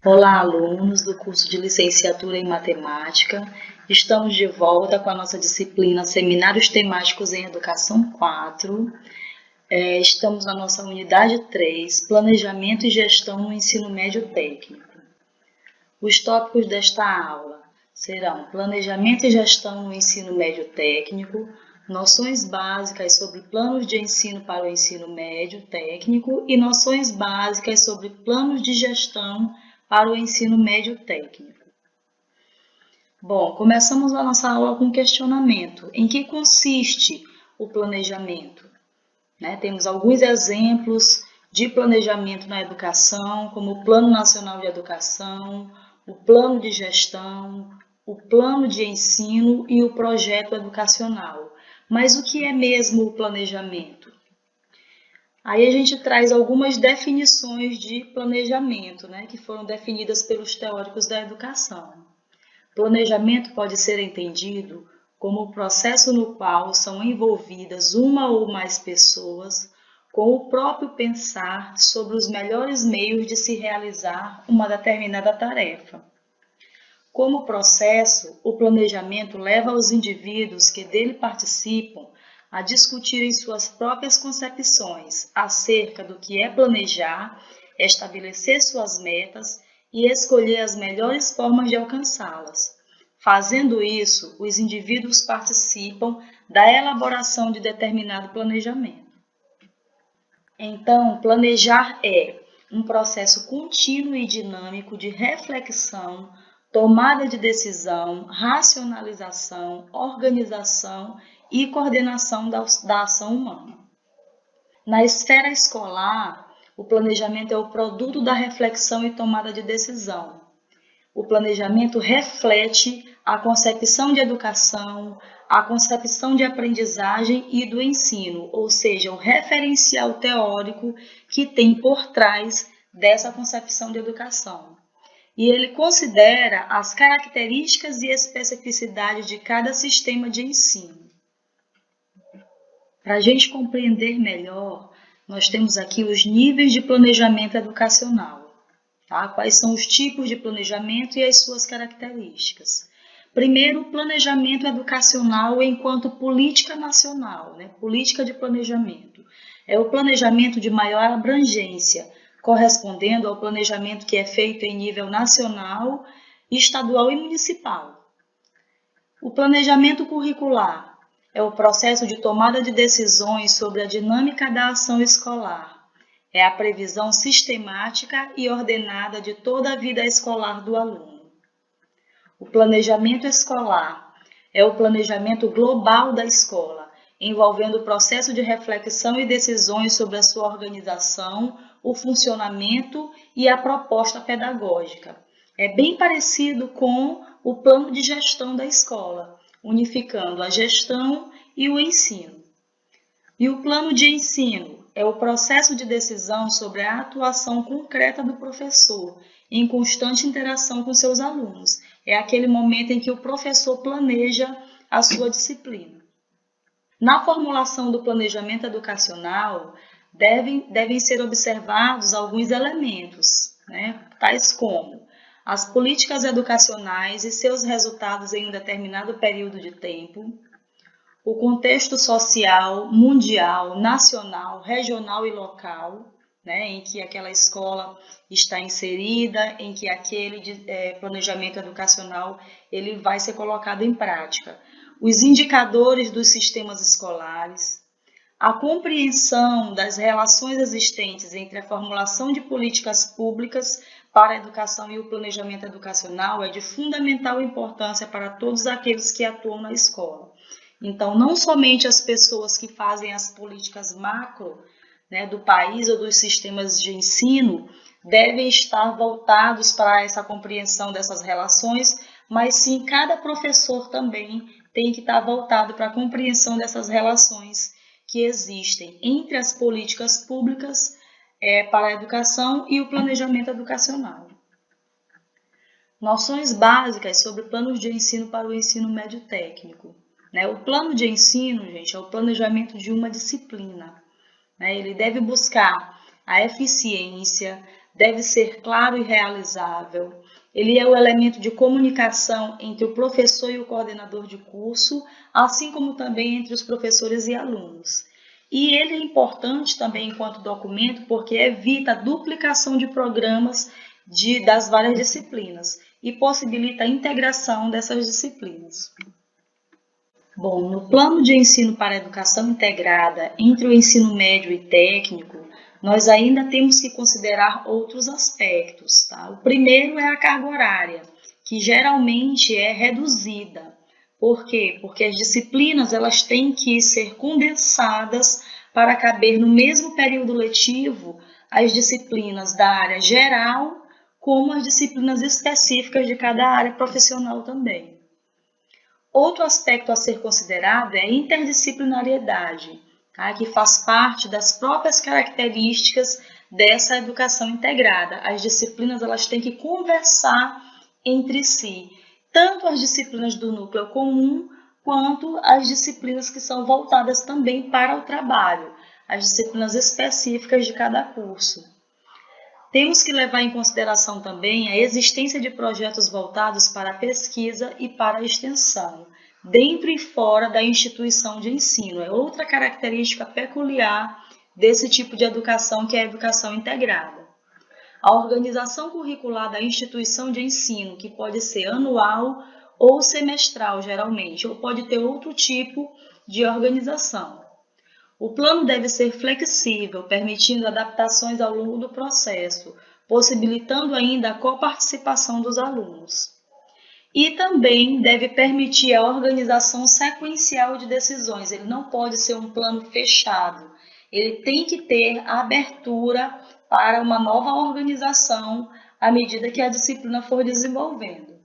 Olá, alunos do curso de Licenciatura em Matemática. Estamos de volta com a nossa disciplina Seminários Temáticos em Educação 4. Estamos na nossa unidade 3, Planejamento e Gestão no Ensino Médio Técnico. Os tópicos desta aula serão Planejamento e Gestão no Ensino Médio Técnico, noções básicas sobre planos de ensino para o ensino médio técnico e noções básicas sobre planos de gestão para o ensino médio técnico. Bom, começamos a nossa aula com um questionamento. Em que consiste o planejamento? Temos alguns exemplos de planejamento na educação, como o Plano Nacional de Educação, o Plano de Gestão, o Plano de Ensino e o Projeto Educacional. Mas o que é mesmo o planejamento? Aí a gente traz algumas definições de planejamento, que foram definidas pelos teóricos da educação. Planejamento pode ser entendido como o processo no qual são envolvidas uma ou mais pessoas com o próprio pensar sobre os melhores meios de se realizar uma determinada tarefa. Como processo, o planejamento leva os indivíduos que dele participam a discutirem suas próprias concepções acerca do que é planejar, estabelecer suas metas e escolher as melhores formas de alcançá-las. Fazendo isso, os indivíduos participam da elaboração de determinado planejamento. Então, planejar é um processo contínuo e dinâmico de reflexão, tomada de decisão, racionalização, organização e coordenação da ação humana. Na esfera escolar, o planejamento é o produto da reflexão e tomada de decisão. O planejamento reflete a concepção de educação, a concepção de aprendizagem e do ensino, ou seja, o referencial teórico que tem por trás dessa concepção de educação. E ele considera as características e especificidades de cada sistema de ensino. Para a gente compreender melhor, nós temos aqui os níveis de planejamento educacional. Quais são os tipos de planejamento e as suas características? Primeiro, o planejamento educacional enquanto política nacional, política de planejamento. É o planejamento de maior abrangência, correspondendo ao planejamento que é feito em nível nacional, estadual e municipal. O planejamento curricular é o processo de tomada de decisões sobre a dinâmica da ação escolar. É a previsão sistemática e ordenada de toda a vida escolar do aluno. O planejamento escolar é o planejamento global da escola, envolvendo o processo de reflexão e decisões sobre a sua organização, o funcionamento e a proposta pedagógica. É bem parecido com o plano de gestão da escola, unificando a gestão e o ensino. E o plano de ensino é o processo de decisão sobre a atuação concreta do professor, em constante interação com seus alunos. É aquele momento em que o professor planeja a sua disciplina. Na formulação do planejamento educacional, devem ser observados alguns elementos, tais como as políticas educacionais e seus resultados em um determinado período de tempo, o contexto social, mundial, nacional, regional e local, em que aquela escola está inserida, em que aquele planejamento educacional ele vai ser colocado em prática. Os indicadores dos sistemas escolares, a compreensão das relações existentes entre a formulação de políticas públicas para a educação e o planejamento educacional é de fundamental importância para todos aqueles que atuam na escola. Então, não somente as pessoas que fazem as políticas macro do país ou dos sistemas de ensino devem estar voltados para essa compreensão dessas relações, mas sim cada professor também tem que estar voltado para a compreensão dessas relações que existem entre as políticas públicas para a educação e o planejamento educacional. Noções básicas sobre planos de ensino para o ensino médio técnico. O plano de ensino, gente, é o planejamento de uma disciplina. Ele deve buscar a eficiência, deve ser claro e realizável. Ele é o elemento de comunicação entre o professor e o coordenador de curso, assim como também entre os professores e alunos. E ele é importante também enquanto documento porque evita a duplicação de programas das várias disciplinas e possibilita a integração dessas disciplinas. Bom, no plano de ensino para a educação integrada entre o ensino médio e técnico, nós ainda temos que considerar outros aspectos. Tá? O primeiro é a carga horária, que geralmente é reduzida. Por quê? Porque as disciplinas elas têm que ser condensadas para caber no mesmo período letivo as disciplinas da área geral, como as disciplinas específicas de cada área profissional também. Outro aspecto a ser considerado é a interdisciplinariedade, tá? Que faz parte das próprias características dessa educação integrada. As disciplinas elas têm que conversar entre si, tanto as disciplinas do núcleo comum, quanto as disciplinas que são voltadas também para o trabalho, as disciplinas específicas de cada curso. Temos que levar em consideração também a existência de projetos voltados para a pesquisa e para a extensão, dentro e fora da instituição de ensino. É outra característica peculiar desse tipo de educação, que é a educação integrada. A organização curricular da instituição de ensino, que pode ser anual ou semestral, geralmente, ou pode ter outro tipo de organização. O plano deve ser flexível, permitindo adaptações ao longo do processo, possibilitando ainda a coparticipação dos alunos. E também deve permitir a organização sequencial de decisões. Ele não pode ser um plano fechado. Ele tem que ter abertura para uma nova organização à medida que a disciplina for desenvolvendo.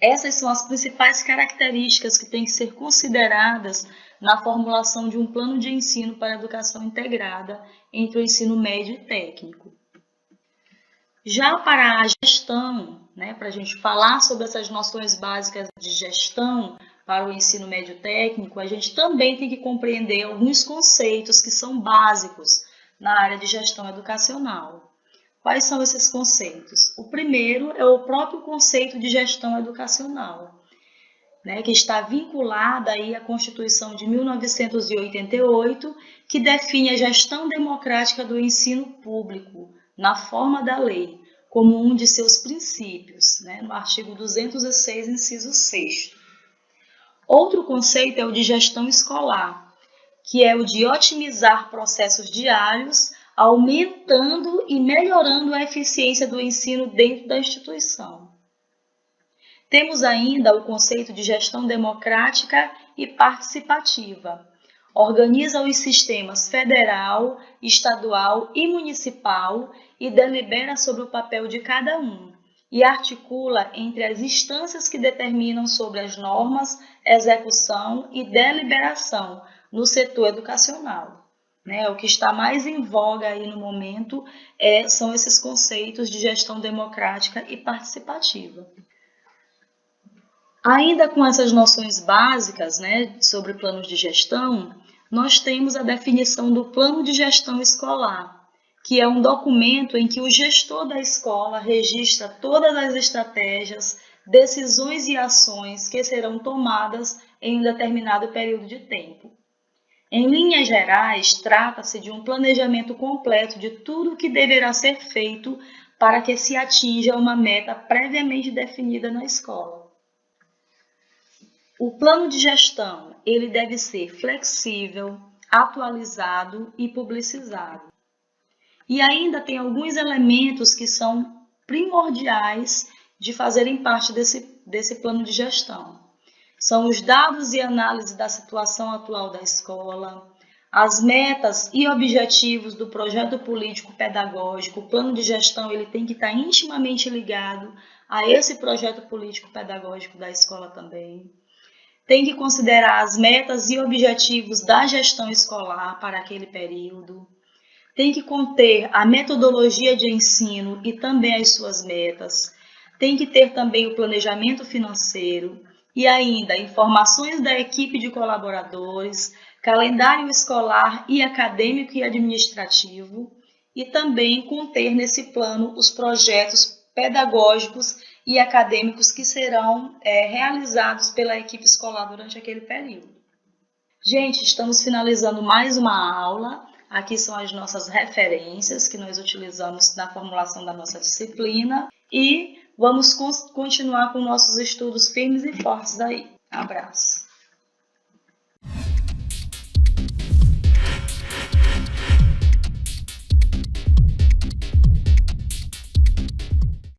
Essas são as principais características que têm que ser consideradas na formulação de um plano de ensino para a educação integrada entre o ensino médio e técnico. Já para a gestão, para a gente falar sobre essas noções básicas de gestão para o ensino médio técnico, a gente também tem que compreender alguns conceitos que são básicos na área de gestão educacional. Quais são esses conceitos? O primeiro é o próprio conceito de gestão educacional, que está vinculada aí à Constituição de 1988, que define a gestão democrática do ensino público, na forma da lei, como um de seus princípios, no artigo 206, inciso 6º. Outro conceito é o de gestão escolar, que é o de otimizar processos diários, aumentando e melhorando a eficiência do ensino dentro da instituição. Temos ainda o conceito de gestão democrática e participativa. Organiza os sistemas federal, estadual e municipal e delibera sobre o papel de cada um, e articula entre as instâncias que determinam sobre as normas, execução e deliberação no setor educacional. O que está mais em voga aí no momento são esses conceitos de gestão democrática e participativa. Ainda com essas noções básicas sobre planos de gestão, nós temos a definição do plano de gestão escolar, que é um documento em que o gestor da escola registra todas as estratégias, decisões e ações que serão tomadas em um determinado período de tempo. Em linhas gerais, trata-se de um planejamento completo de tudo o que deverá ser feito para que se atinja uma meta previamente definida na escola. O plano de gestão, ele deve ser flexível, atualizado e publicizado. E ainda tem alguns elementos que são primordiais de fazerem parte desse plano de gestão. São os dados e análise da situação atual da escola, as metas e objetivos do projeto político-pedagógico. O plano de gestão ele tem que estar intimamente ligado a esse projeto político-pedagógico da escola também. Tem que considerar as metas e objetivos da gestão escolar para aquele período. Tem que conter a metodologia de ensino e também as suas metas. Tem que ter também o planejamento financeiro e ainda informações da equipe de colaboradores, calendário escolar e acadêmico e administrativo e também conter nesse plano os projetos pedagógicos e acadêmicos que serão realizados pela equipe escolar durante aquele período. Gente, estamos finalizando mais uma aula. Aqui são as nossas referências que nós utilizamos na formulação da nossa disciplina e vamos continuar com nossos estudos firmes e fortes aí. Abraço!